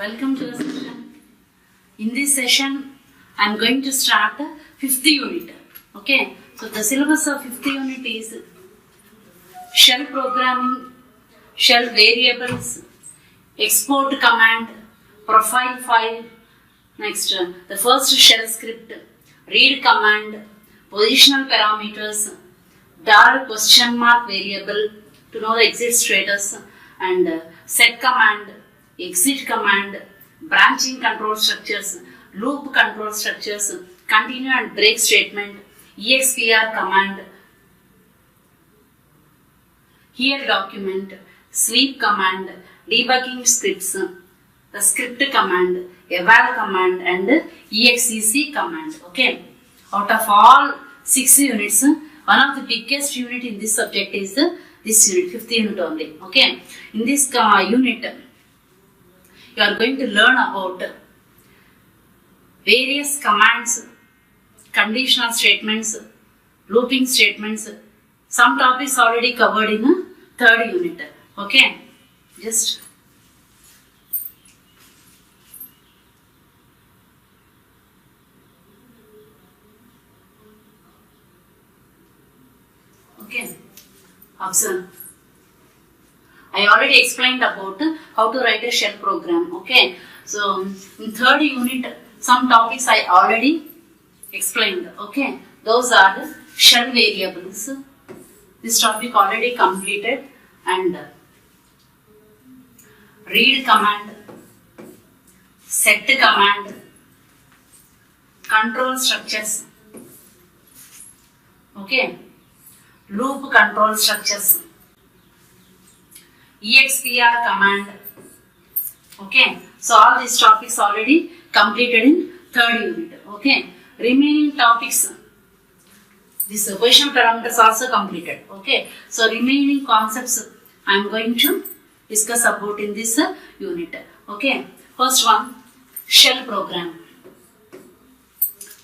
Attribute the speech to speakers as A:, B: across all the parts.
A: Welcome to the session. In this session, I am going to start the 5th unit. Okay, so the syllabus of 5th unit is shell programming, shell variables, export command, profile file. Next, the first shell script, read command, positional parameters, $question mark variable to know the exit status, and set command, exit command, branching control structures, loop control structures, continue and break statement, expr command, here document, sleep command, debugging scripts, the script command, eval command, and exec command. Okay, out of all 6 units, one of the biggest unit in this subject is this unit, 5th unit only. Okay, in this unit, you are going to learn about various commands, conditional statements, looping statements. Some topics already covered in the 3rd unit. Okay, just okay, observe. I already explained about how to write a shell program. Okay, so in 3rd unit, some topics I already explained. Okay, those are the shell variables. This topic already completed, and read command, set command, control structures. Okay, loop control structures, expr command. Okay, so all these topics already completed in 3rd unit. Okay, remaining topics, this question parameters also completed. Okay, so remaining concepts I am going to discuss about in this unit. Okay, first one, shell program.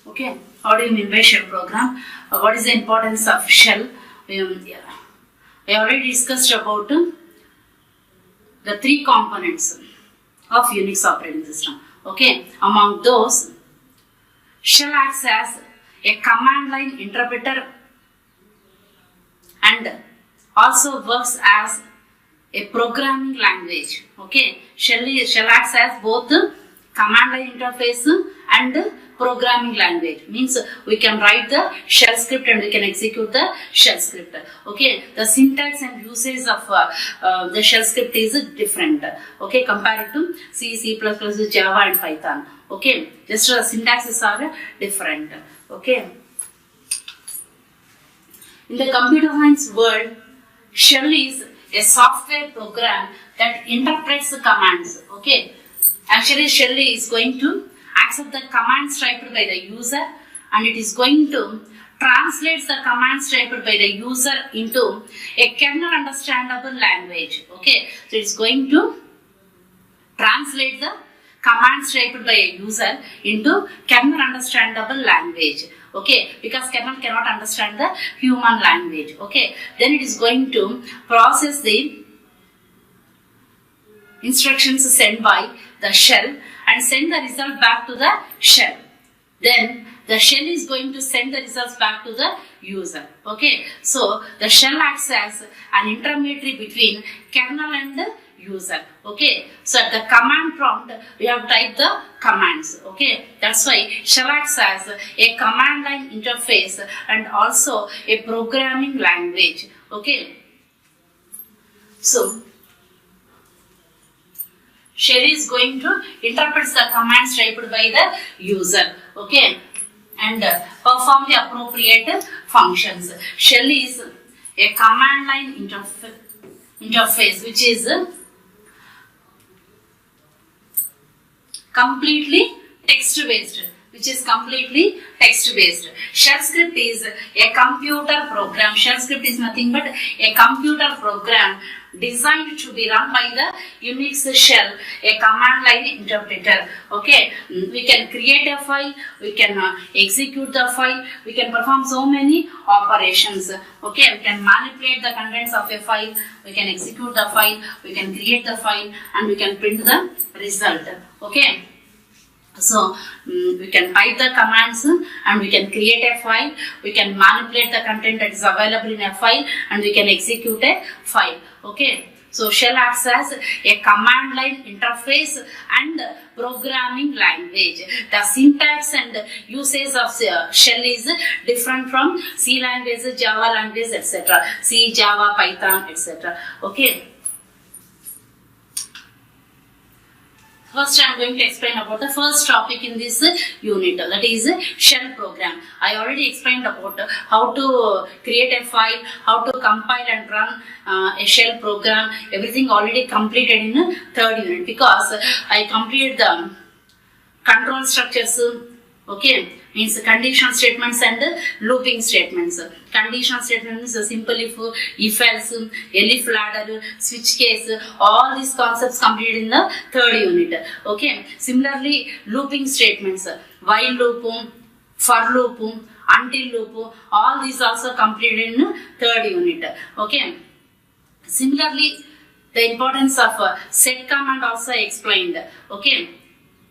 A: Okay, how do you mean by shell program? What is the importance of shell? I already discussed about the 3 components of Unix operating system. Okay, among those, shell acts as a command line interpreter and also works as a programming language. Okay, shell acts as both command line interface and programming language. Means we can write the shell script and we can execute the shell script. Okay, the syntax and usage of the shell script is different. Okay, compared to C, C++, Java and Python. Okay, just the syntaxes are different. Okay, in the computer science world, shell is a software program that interprets the commands. Okay, actually shell is going to accept the commands typed by the user, and it is going to translate the commands typed by the user into a kernel understandable language. Okay, so it is going to translate the commands typed by a user into kernel understandable language. Okay, because kernel cannot understand the human language. Okay, then it is going to process the instructions sent by the shell and send the result back to the shell. Then the shell is going to send the results back to the user. Okay, so the shell acts as an intermediary between kernel and the user. Okay, so at the command prompt we have typed the commands. Okay, that's why shell acts as a command line interface and also a programming language. Okay, so shell is going to interpret the commands typed by the user. Okay, and perform the appropriate functions. Shell is a command line interface which is completely text based. which is completely text based. Shell script is a computer program. Shell script is nothing but a computer program designed to be run by the Unix shell, a command line interpreter. Okay, we can create a file, we can execute the file, we can perform so many operations. Okay, we can manipulate the contents of a file, we can execute the file, we can create the file, and we can print the result. Okay. So, we can type the commands and we can create a file, we can manipulate the content that is available in a file, and we can execute a file. Okay. So, shell acts as a command line interface and programming language. The syntax and usage of shell is different from C language, Java language, etc. C, Java, Python, etc. Okay. First, I am going to explain about the first topic in this unit, that is shell program. I already explained about how to create a file, how to compile and run a shell program. Everything already completed in third unit, because I completed the control structures. Okay, means conditional statements and looping statements. Conditional statements is simple if else, elif ladder, switch case, all these concepts completed in the third unit. Okay, similarly looping statements, while loop, for loop, until loop, all these also completed in third unit. Okay, similarly the importance of set command also explained. Okay,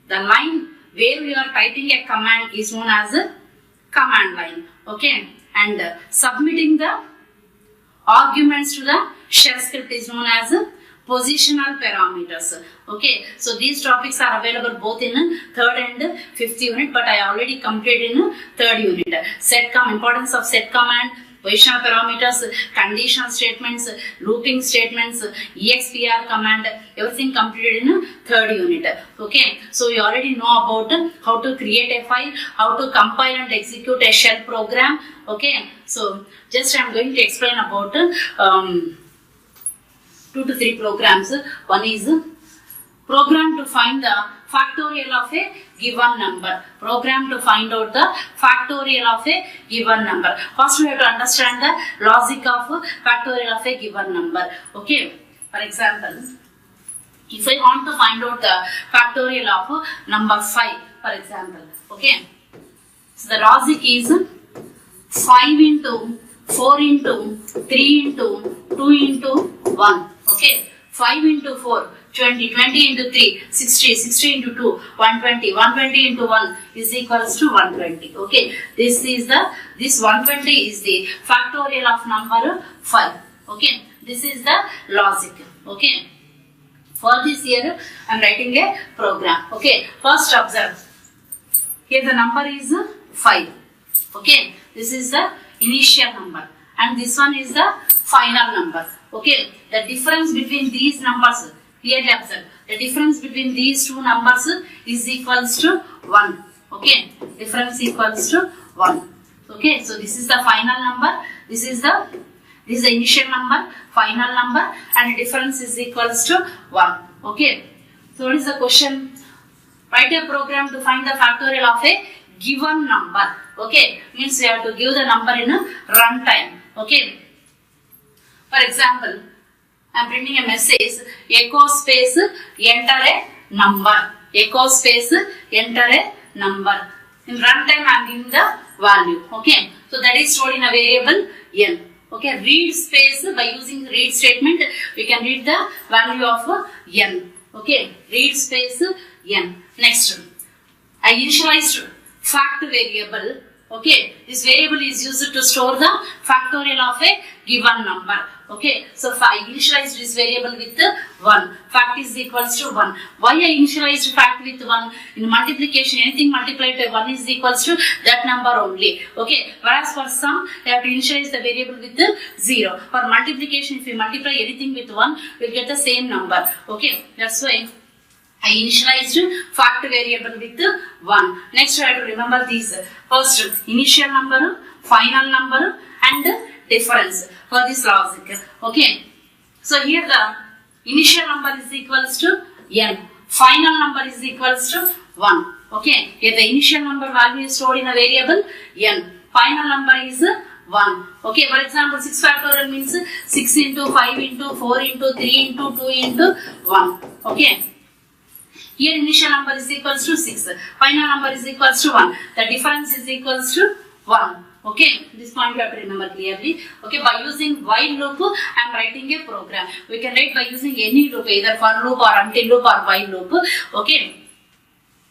A: the line where you are typing a command is known as a command line. Okay, and submitting the arguments to the shell script is known as positional parameters. Okay, so these topics are available both in third and fifth unit, but I already completed in third unit. Set command, importance of set command, positional parameters, conditional statements, looping statements, expr command, everything completed in third unit. Okay, so you already know about how to create a file, how to compile and execute a shell program. Okay, so just I am going to explain about 2 to 3 programs. One is program to find the factorial of a given number. Program to find out the factorial of a given number. First we have to understand the logic of factorial of a given number. Okay, for example, if I want to find out the factorial of number 5, for example, okay, so the logic is 5 into 4 into 3 into 2 into 1. Okay, 5 into 4, 20, 20 into 3, 60, 60 into 2, 120, 120 into 1 is equals to 120. Okay, this 120 is the factorial of number 5. Okay, this is the logic. Okay, for this here I am writing a program. Okay, first observe, here the number is 5. Okay, this is the initial number and this one is the final number. Okay, the difference between these numbers, clearly observe, the difference between these two numbers is equals to 1. Okay, difference equals to 1. Okay, so this is the final number, this is the initial number, final number, and difference is equals to 1. Okay, so what is the question? Write a program to find the factorial of a given number. Okay, means we have to give the number in a runtime. Okay, for example, I am printing a message, echo space enter a number, echo space enter a number. In runtime I am giving the value. Okay, so that is stored in a variable n. Okay, read space, by using read statement we can read the value of n. Okay, read space n. Next, I initialized fact variable. Okay, this variable is used to store the factorial of a given number. Okay, so I initialized this variable with 1. Fact is equals to 1. Why I initialized fact with 1? In multiplication, anything multiplied by 1 is equals to that number only. Okay, whereas for sum, I have to initialize the variable with 0. For multiplication, if we multiply anything with 1, we will get the same number. Okay, that's why I initialized fact variable with 1. Next, I have to remember these. First, initial number, final number, and difference for this logic. Okay, so here the initial number is equals to n, final number is equals to 1. Okay, here the initial number value is stored in a variable n. Final number is 1. Okay, for example, 6 factorial means 6 into 5 into 4 into 3 into 2 into 1. Okay. Here initial number is equals to 6. Final number is equals to 1. The difference is equals to 1. Okay, this point you have to remember clearly. Okay, by using while loop, I am writing a program. We can write by using any loop, either for loop or until loop or while loop. Okay.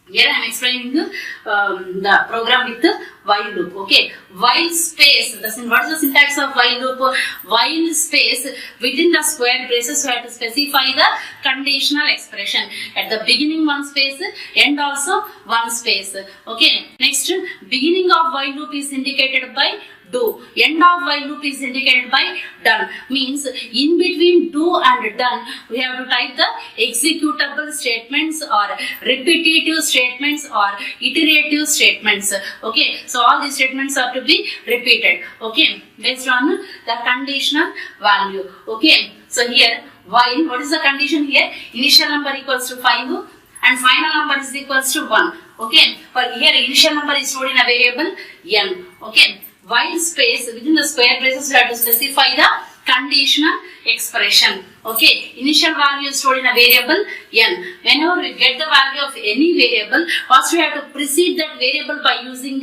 A: Here I am explaining the program with while loop. Okay, while space. What is the syntax of while loop? While space, within the square braces, we have to specify the conditional expression. At the beginning, one space, end also one space. Okay. Next, beginning of while loop is indicated by do. End of while loop is indicated by done. Means in between do and done, we have to type the executable statements or repetitive statements or iterative statements. Okay, so all these statements have to be repeated. Okay, based on the conditional value. Okay, so here while, what is the condition here? Initial number equals to 5 and final number is equals to 1. Okay, but here initial number is stored in a variable n. Okay. While space, within the square braces, we have to specify the conditional expression. Okay, initial value is stored in a variable n. Whenever we get the value of any variable, first we have to precede that variable by using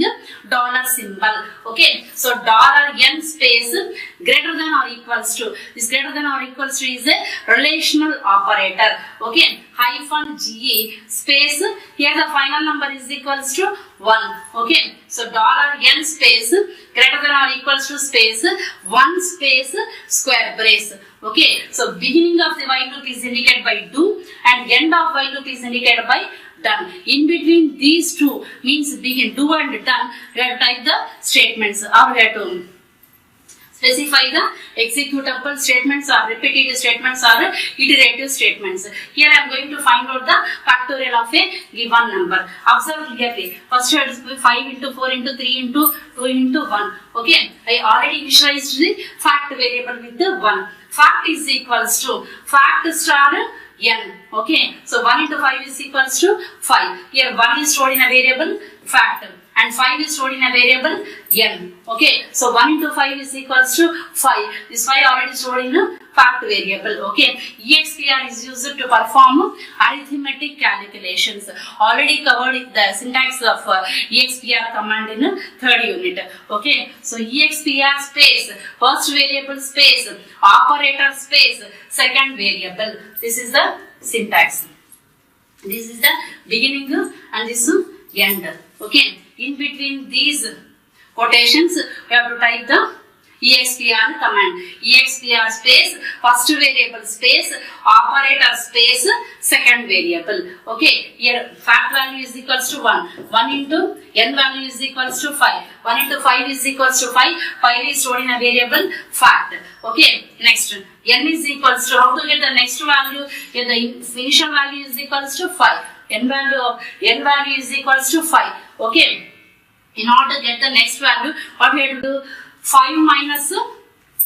A: dollar symbol. Okay, so dollar n space greater than or equals to. This greater than or equals to is a relational operator. Okay, hyphen GE space, here the final number is equals to 1. Okay, so dollar n space greater than or equals to space 1 space square brace. Okay, so beginning of the while loop is indicated by do and end of while loop is indicated by done. In between these two means begin, do and done, we have to type the statements or we have to specify the executable statements or repetitive statements or iterative statements. Here I am going to find out the factorial of a given number. Observe clearly. First it is 5 into 4 into 3 into 2 into 1. Okay, I already initialized the fact variable with the 1. Fact is equals to fact star n. Okay, so 1 into 5 is equals to 5. Here 1 is stored in a variable fact and 5 is stored in a variable n. Okay, so 1 into 5 is equals to 5. This 5 already stored in a fact variable. Okay, expr is used to perform arithmetic calculations. Already covered the syntax of expr command in third unit. Okay, so expr space first variable space operator space second variable. This is the syntax. This is the beginning and this is end. Okay, in between these quotations we have to type the expr command. Expr space first variable space operator space second variable. Okay, here fact value is equals to 1. 1 into n value is equals to 5. 1 into 5 is equals to 5. 5 is stored in a variable fact. Okay, next n is equals to, how to get the next value? Here the initial value is equals to 5. N value is equals to 5. Okay, in order to get the next value, what we have to do? 5 minus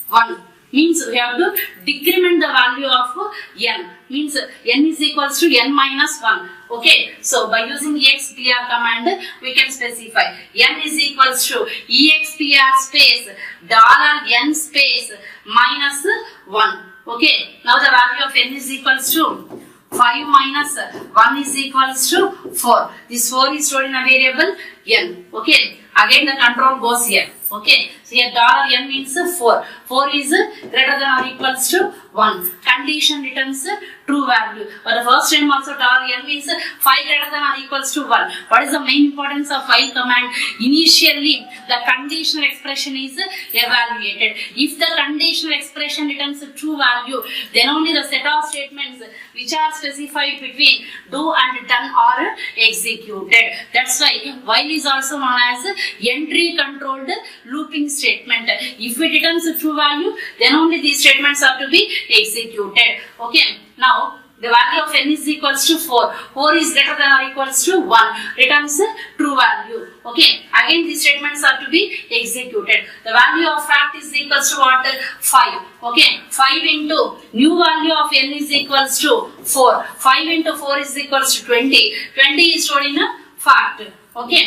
A: 1 means we have to decrement the value of n. Means n is equals to n minus 1. Okay, so by using expr command we can specify n is equals to expr space $n space minus 1. Okay, now the value of n is equals to 5 minus 1 is equals to 4. This 4 is stored in a variable n. Okay, again the control goes here. Okay, so here $n means 4. 4 is greater than or equals to 1. Condition returns true value. For the first time also $n means 5 greater than or equals to 1. What is the main importance of while command? Initially the conditional expression is evaluated. If the conditional expression returns a true value, then only the set of statements which are specified between do and done are executed. That's why while is also known as entry controlled looping statement. If it returns a true value, then only these statements have to be executed. Okay, now the value of n is equals to 4. 4 is greater than or equals to 1. Returns a true value. Okay, again these statements have to be executed. The value of fact is equals to what? 5. Okay, 5 into new value of n is equals to 4. 5 into 4 is equals to 20. 20 is stored in a fact. Okay.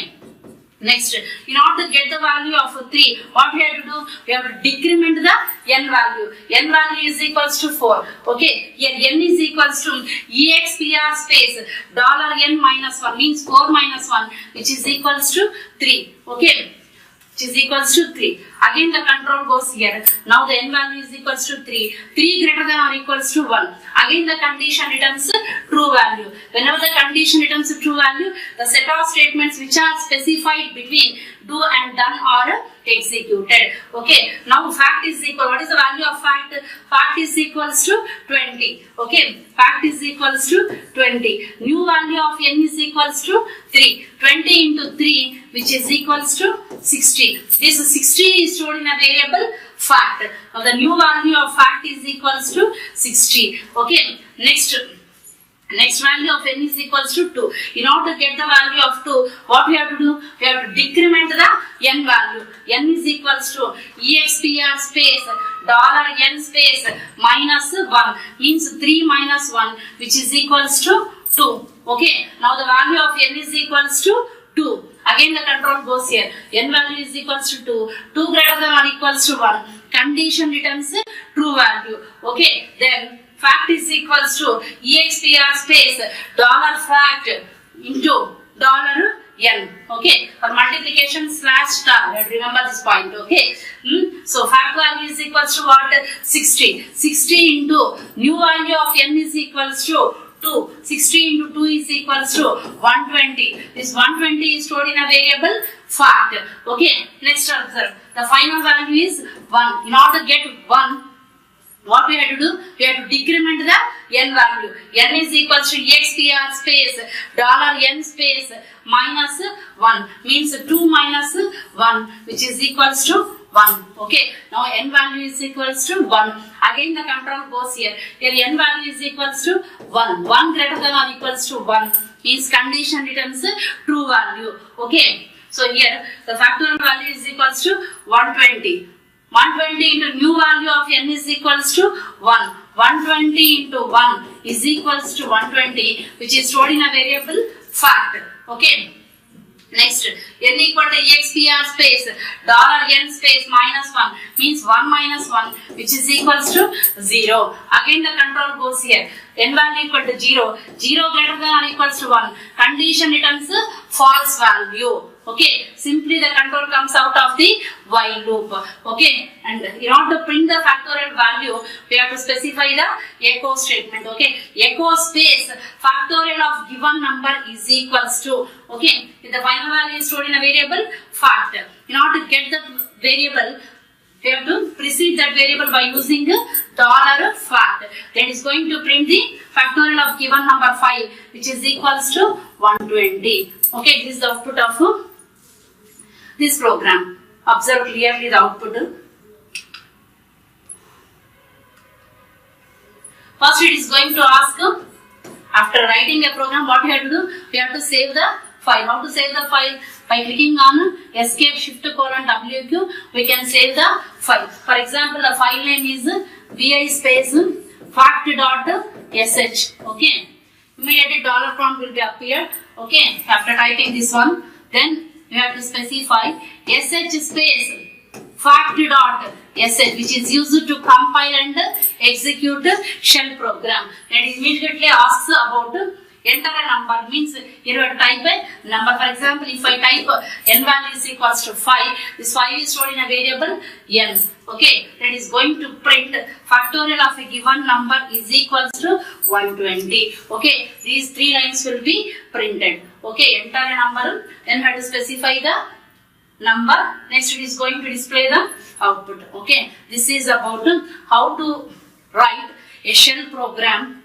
A: Next, in order to get the value of 3, what we have to do? We have to decrement the n value. N value is equals to 4. Okay, here n is equals to expr space $n minus 1 means 4 minus 1, which is equals to 3. Okay, which is equals to 3. Again the control goes here. Now the n value is equals to 3. 3 greater than or equals to 1. Again the condition returns true value. Whenever the condition returns true value, the set of statements which are specified between do and done are executed. Okay. Now fact is equal. What is the value of fact? Fact is equals to 20. Okay. Fact is equals to 20. New value of n is equals to 3. 20 into 3, which is equals to 60. This 60 is stored in a variable fact. Now the new value of fact is equals to 60. Okay. Next value of n is equals to 2. In order to get the value of 2, what we have to do? We have to decrement the n value. N is equals to expr space $n space minus 1 means 3 minus 1, which is equals to 2. Okay. Now the value of n is equals to 2. Again the control goes here. N value is equals to 2. 2 greater than or equals to 1. Condition returns true value. Okay. Then fact is equals to expr space $fact into $n. Okay. For multiplication slash star. Remember this point. Okay. So fact value is equals to what? 60. 60 into new value of n is equals to 2. 60 into 2 is equals to 120. This 120 is stored in a variable fact. Okay. Next observe. The final value is 1. In order to get 1, what we have to do? We have to decrement the n value. N is equals to expr space $n space minus 1 means 2 minus 1, which is equals to 1. Okay. Now n value is equals to 1. Again the control goes here. Here n value is equals to 1. 1 greater than or equals to 1 means condition returns true value. Okay. So here the factorial value is equals to 120. 120 into new value of n is equals to 1. 120 into 1 is equals to 120, which is stored in a variable fact. Okay. Next, n equal to expr space $n space minus 1 means 1 minus 1, which is equals to 0. Again the control goes here. N value equal to 0. 0 greater than or equals to 1. Condition returns false value. Okay. Simply the control comes out of the while loop. Okay. And in order to print the factorial value, we have to specify the echo statement. Okay. Echo space factorial of given number is equals to. Okay. If the final value is stored in a variable fact. In order to get the variable, we have to precede that variable by using $fact. That is going to print the factorial of given number 5, which is equals to 120. Okay, this is the output of this program. Observe clearly the output. First it is going to ask, after writing a program, what we have to do? We have to save the file. How to save the file? By clicking on escape shift:/WQ, we can save the file. For example, the file name is vi space fact.sh. Okay. Immediately $prompt will be appeared. Okay. After typing this one, then you have to specify sh space fact.sh, which is used to compile and execute shell program. And it immediately asks about enter a number, means you have to type a number. For example, if I type n value is equals to 5, this 5 is stored in a variable n. Okay, that is going to print factorial of a given number is equals to 120. Okay, these 3 lines will be printed. Okay, enter a number, then have to specify the number. Next it is going to display the output. Okay, this is about how to write a shell program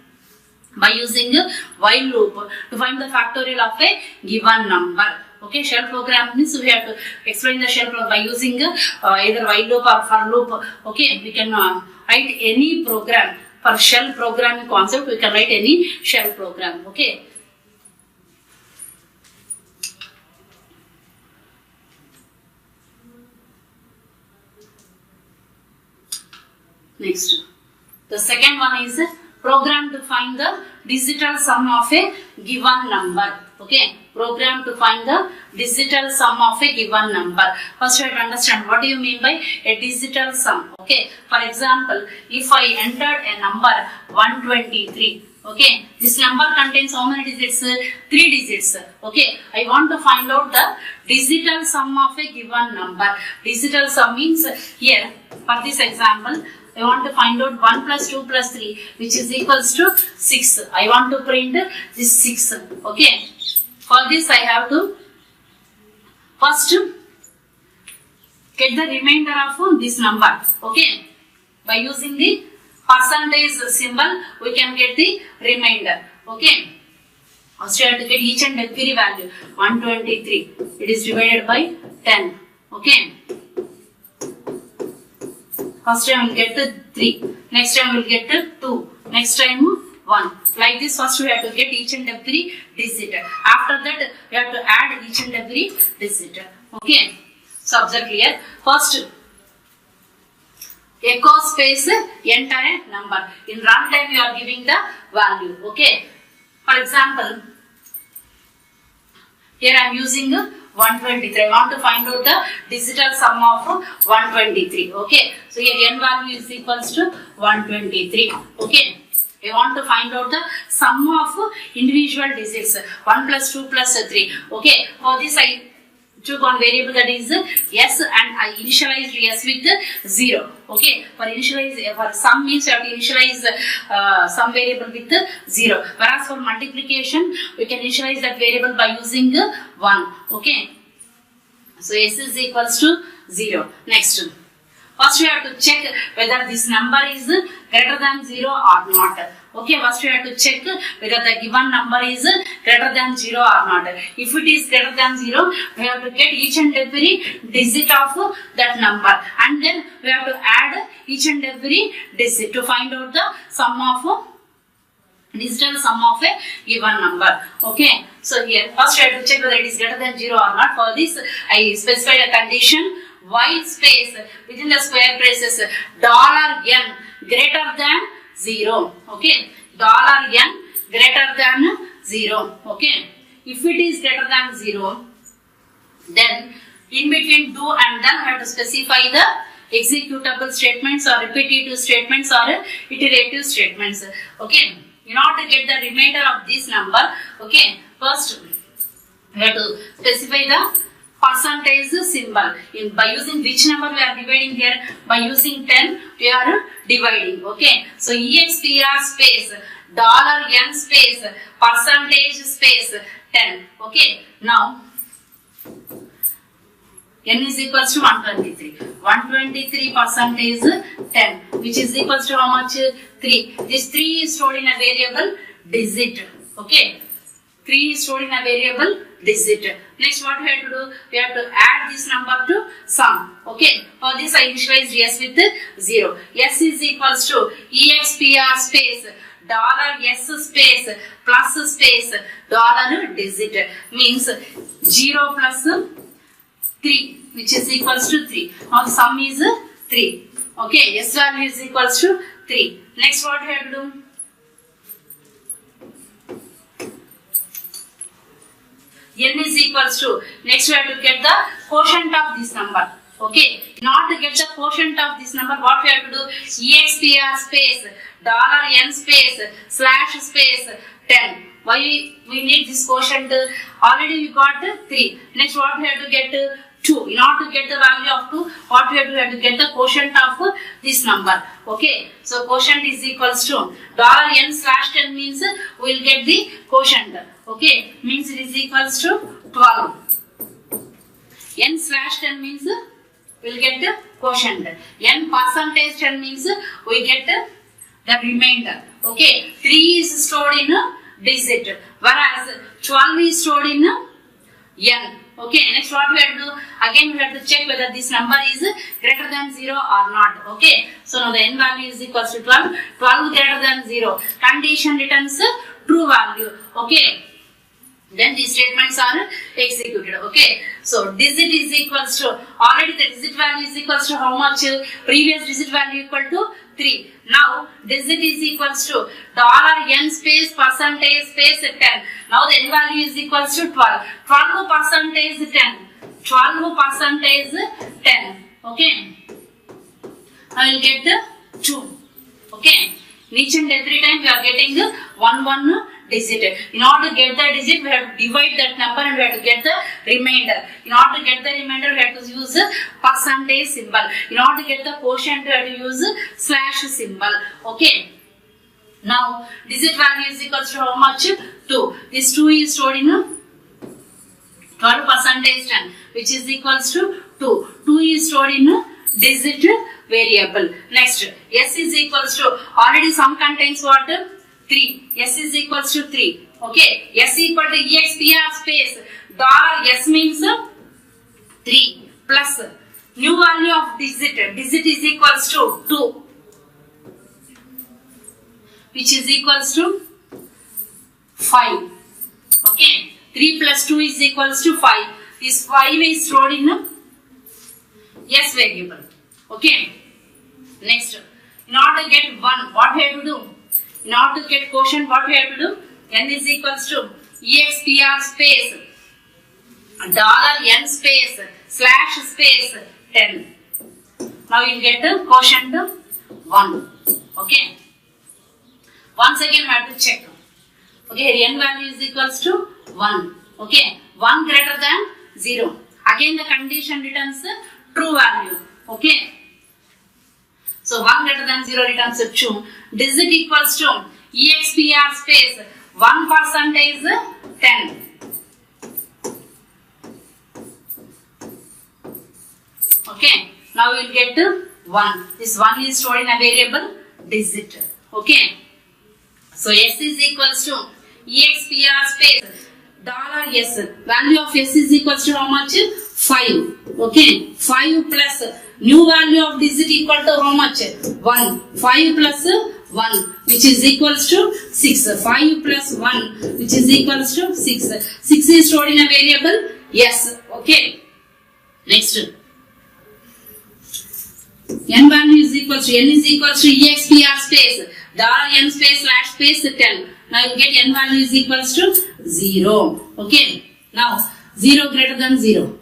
A: by using a while loop to find the factorial of a given number. Okay, shell program means we have to explain the shell program by using either while loop or for loop. Okay, we can write any program. For shell programming concept, we can write any shell program. Okay. Next, the second one is program to find the digital sum of a given number. Okay, program to find the digital sum of a given number. First you have to understand what do you mean by a digital sum. Okay, for example, if I entered a number 123, okay, this number contains how many digits? 3 digits. Okay, I want to find out the digital sum of a given number. Digital sum means here, for this example, I want to find out 1 plus 2 plus 3, which is equals to 6. I want to print this 6. Okay, for this I have to first get the remainder of this number. Okay, by using the percentage symbol, we can get the remainder. Okay, first you have to get each and every value. 123, it is divided by 10. Okay, first time we will get 3, next time we will get 2, next time 1. Like this, first we have to get each and every digit. After that, we have to add each and every digit. Okay, so observe here. First, echo space entire number. In runtime, you are giving the value. Okay, for example, here I am using 123. I want to find out the digital sum of 123. Okay, so here n value is equals to 123. Okay, I want to find out the sum of individual digits 1 plus 2 plus 3. Okay, for this I took one variable that is s and I initialized s with 0. Okay, for sum means you have to initialize some variable with 0. Whereas for multiplication, we can initialize that variable by using 1. Okay, so s is equals to 0. Next, first we have to check whether this number is greater than 0 or not. Okay, first we have to check whether the given number is greater than 0 or not. If it is greater than 0, we have to get each and every digit of that number, and then we have to add each and every digit to find out the sum of digital sum of a given number. Okay, so here first we have to check whether it is greater than 0 or not. For this, I specified a condition while space within the square braces $n greater than 0. Okay, $n greater than 0. Okay, if it is greater than 0, then in between do and then we have to specify the executable statements or repetitive statements or iterative statements. Okay, in order to get the remainder of this number, okay, first we have to specify the percentage symbol. By using which number we are dividing here? By using 10 we are dividing. Okay, so expr space $n space percentage space 10. Okay, now n is equals to 123. 123 percentage 10, which is equals to how much? 3. This 3 is stored in a variable digit. Okay, 3 is stored in a variable digit. Next, what we have to do? We have to add this number to sum. Okay, for this I initialized s with 0. S is equals to expr space $s space plus space $digit, means 0 plus 3, which is equals to 3. Now the sum is 3. Okay, s value is equals to 3. Next, what we have to do? N is equals to, next we have to get the quotient of this number. Okay, in order to get the quotient of this number, what we have to do? expr space $n space slash space 10. Why we need this quotient? Already we got 3. Next, what we have to get? 2. In order to get the value of 2, what we have to get the quotient of this number. Okay, so quotient is equals to $n slash 10 means we will get the quotient. Okay, means it is equals to 12. N slash 10 means we will get the quotient. N percentage 10 means we get the remainder. Okay, 3 is stored in a digit, whereas 12 is stored in n. Okay, next what we have to do? Again we have to check whether this number is greater than 0 or not. Okay, so now the n value is equals to 12. 12 greater than 0. Condition returns true value. Okay, then these statements are executed. Okay, so digit is equals to, already the digit value is equals to how much? Previous digit value equal to 3. Now digit is equals to $n space percentage space 10. Now the n value is equals to 12. 12 percentage 10. 12 percentage 10. Okay. I will get the 2. Okay. Each and every time we are getting the one digit. In order to get the digit, we have to divide that number and we have to get the remainder. In order to get the remainder, we have to use the percentage symbol. In order to get the quotient, we have to use the slash symbol. Okay. Now, digit value is equal to how much? 2. This 2 is stored in 12 percentage 10, which is equals to 2. 2 is stored in digit variable. Next, s is equals to, already sum contains what? 3. S is equals to 3. Okay. S equal to expr space $s means 3 plus new value of digit. Digit is equals to 2, which is equals to 5. Okay. 3 plus 2 is equals to 5. This 5 is stored in s variable. Okay. Next, in order to get 1, what we have to do? In order to get quotient, what we have to do? N is equals to expr space $n space slash space 10. Now you will get the quotient 1. Okay. Once again we have to check. Okay, n value is equals to 1. Okay. 1 greater than 0. Again the condition returns true value. Okay. So 1 greater than 0 returns true. Digit equals to expr space 1 percentage 10. Okay. Now we will get 1. This 1 is stored in a variable digit. Okay. So s is equals to expr space $s. Value of s is equals to how much? 5. Okay. 5 plus new value of digit equal to how much? 1. 5 plus 1, which is equals to 6. 5 plus 1, which is equals to 6. 6 is stored in a variable yes. Okay. Next, n value is equals to, n is equals to expr space $n space slash space 10. Now you get n value is equals to 0. Okay. Now 0 greater than 0.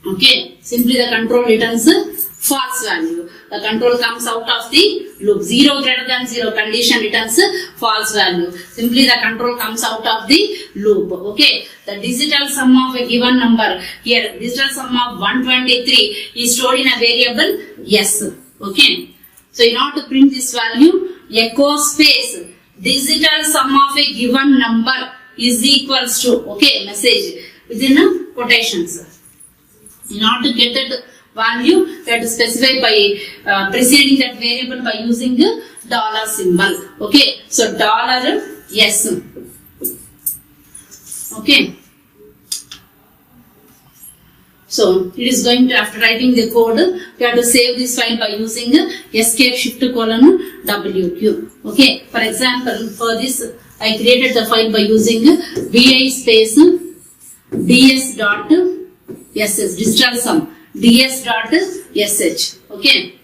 A: Okay. Simply the control returns false value. The control comes out of the loop. 0 greater than 0 condition returns false value. Simply the control comes out of the loop. Okay. The digital sum of a given number. Here digital sum of 123 is stored in a variable yes. Okay. So in order to print this value, echo space digital sum of a given number is equals to, okay, message within quotations. In order to get that value, we have to specify by preceding that variable by using the dollar symbol. Okay, so dollar yes. Okay. So it is going to, after writing the code, we have to save this file by using escape shift colon WQ. Okay. For example, for this I created the file by using vi space ds.ss digital sum ds.sh. Okay.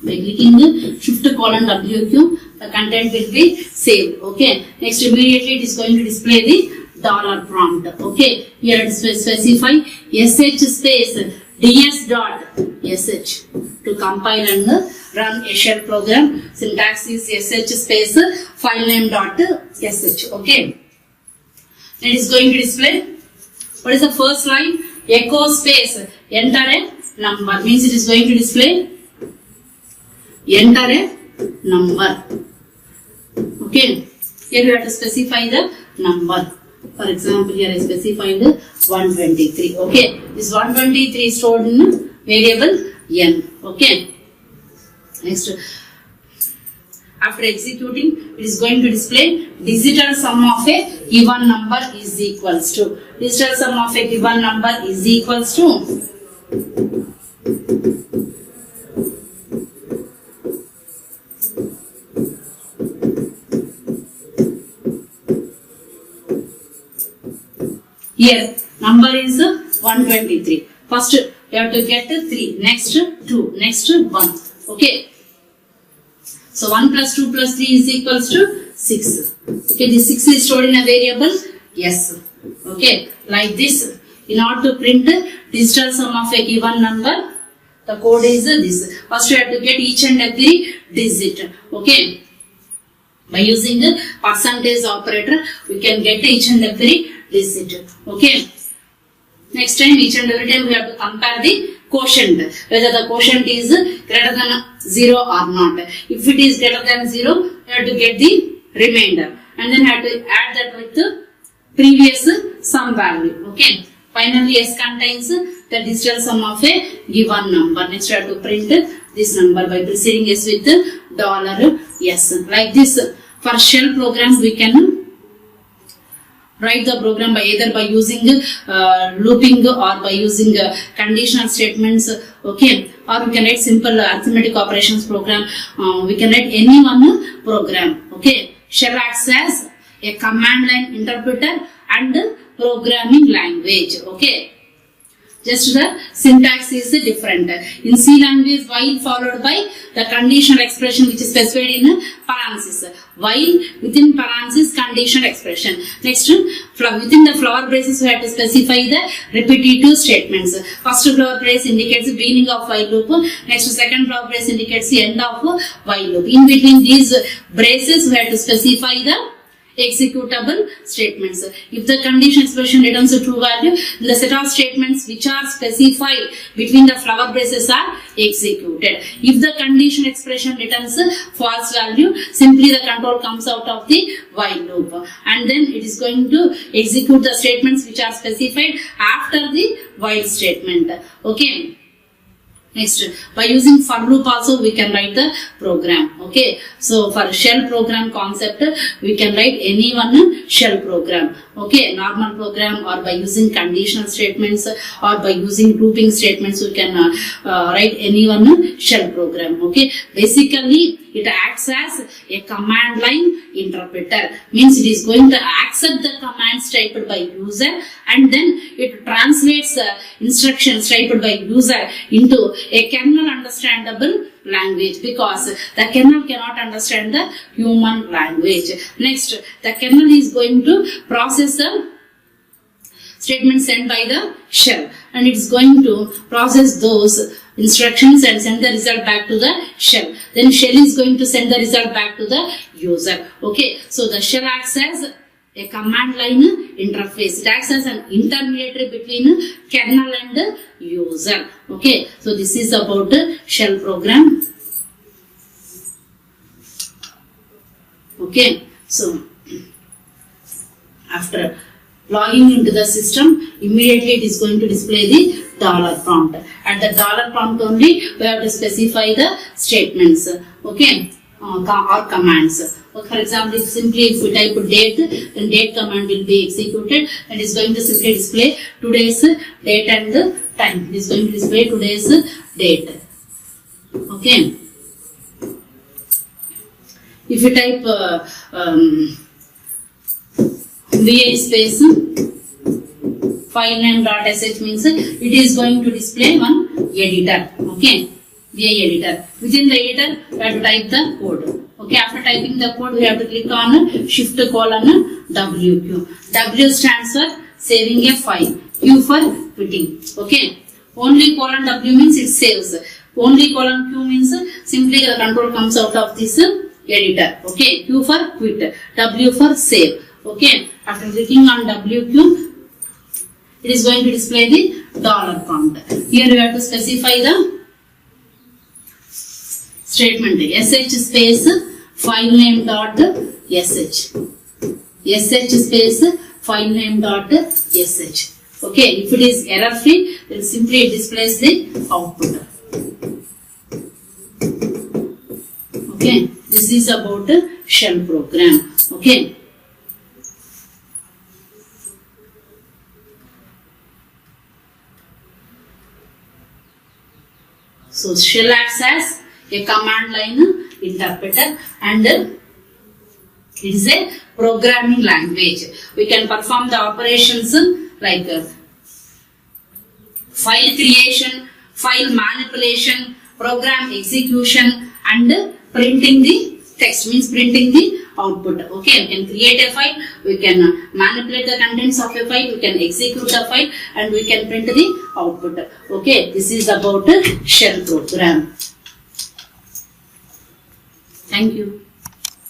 A: By clicking shift colon WQ, the content will be saved. Okay. Next, immediately it is going to display the dollar prompt. Okay. Here to specify sh space ds.sh to compile and run a shell program. Syntax is sh space filename.sh. Okay. It is going to display. What is the first line? Echo space enter a number, means it is going to display enter a number. Okay. Here you have to specify the number. For example, here I specified 123. Okay. This 123 is stored in variable n. Okay. Next, after executing, it is going to display digital sum of a given number is equals to. Digital sum of a given number is equals to here number is 123. First you have to get 3, next 2, next 1. Okay. So 1 plus 2 plus 3 is equals to 6. Okay, this 6 is stored in a variable yes. Okay, like this. In order to print digital sum of a given number, the code is this. First we have to get each and every digit. Okay, by using the percentage operator, we can get each and every digit. Okay. Next time, each and every time we have to compare the quotient, whether the quotient is greater than 0 or not. If it is greater than 0, we have to get the remainder and then have to add that with the previous sum value. Okay. Finally, S contains the digital sum of a given number. Next, we have to print this number by preceding S with $S. Like this, for shell program, we can write the program by either by using looping or by using conditional statements. Okay, or we can write simple arithmetic operations program. We can write any one program. Okay, shell acts as a command line interpreter and programming language. Okay, just the syntax is different. In C language, while followed by the conditional expression which is specified in parentheses. While within parentheses conditional expression. Next, within the flower braces we have to specify the repetitive statements. First flower brace indicates the beginning of while loop. Next, second flower brace indicates the end of while loop. In between these braces we have to specify the executable statements. If the condition expression returns a true value, the set of statements which are specified between the flower braces are executed. If the condition expression returns a false value, simply the control comes out of the while loop and then it is going to execute the statements which are specified after the while statement. Okay. Next, by using for loop also we can write the program. Okay, so for shell program concept, we can write any one shell program. Okay, normal program or by using conditional statements or by using looping statements, we can write any one shell program. Okay, basically it acts as a command line interpreter. Means it is going to accept the commands typed by user and then it translates instructions typed by user into a kernel understandable language, because the kernel cannot understand the human language. Next, the kernel is going to process the statement sent by the shell and it is going to process those instructions and send the result back to the shell. Then shell is going to send the result back to the user. Okay, so the shell acts as a command line interface. It acts as an intermediary between kernel and user. Okay, so this is about the shell program. Okay, so after logging into the system, immediately it is going to display the $prompt. At the $prompt only, we have to specify the statements. Okay, or commands. For example, if we type date, then date command will be executed and is going to simply display today's date and time. It is going to display today's date. Okay. If you type VA space file name.sh means it is going to display one editor. Okay, VA editor. Within the editor, we have to type the code. Okay, after typing the code, we have to click on shift : WQ. W stands for saving a file. Q for quitting. Okay, only : W means it saves. Only : Q means simply the control comes out of this editor. Okay, Q for quit. W for save. Okay, after clicking on WQ, it is going to display the $prompt. Here we have to specify the statement sh space file name dot sh. sh space file name dot sh. Okay, if it is error free, then simply it displays the output. Okay, this is about the shell program. Okay. So shell acts as a command line interpreter and it is a programming language. We can perform the operations like file creation, file manipulation, program execution and printing the text, means printing the output. Okay, we can create a file, we can manipulate the contents of a file, we can execute the file, and we can print the output. Okay, this is about shell program. Thank you.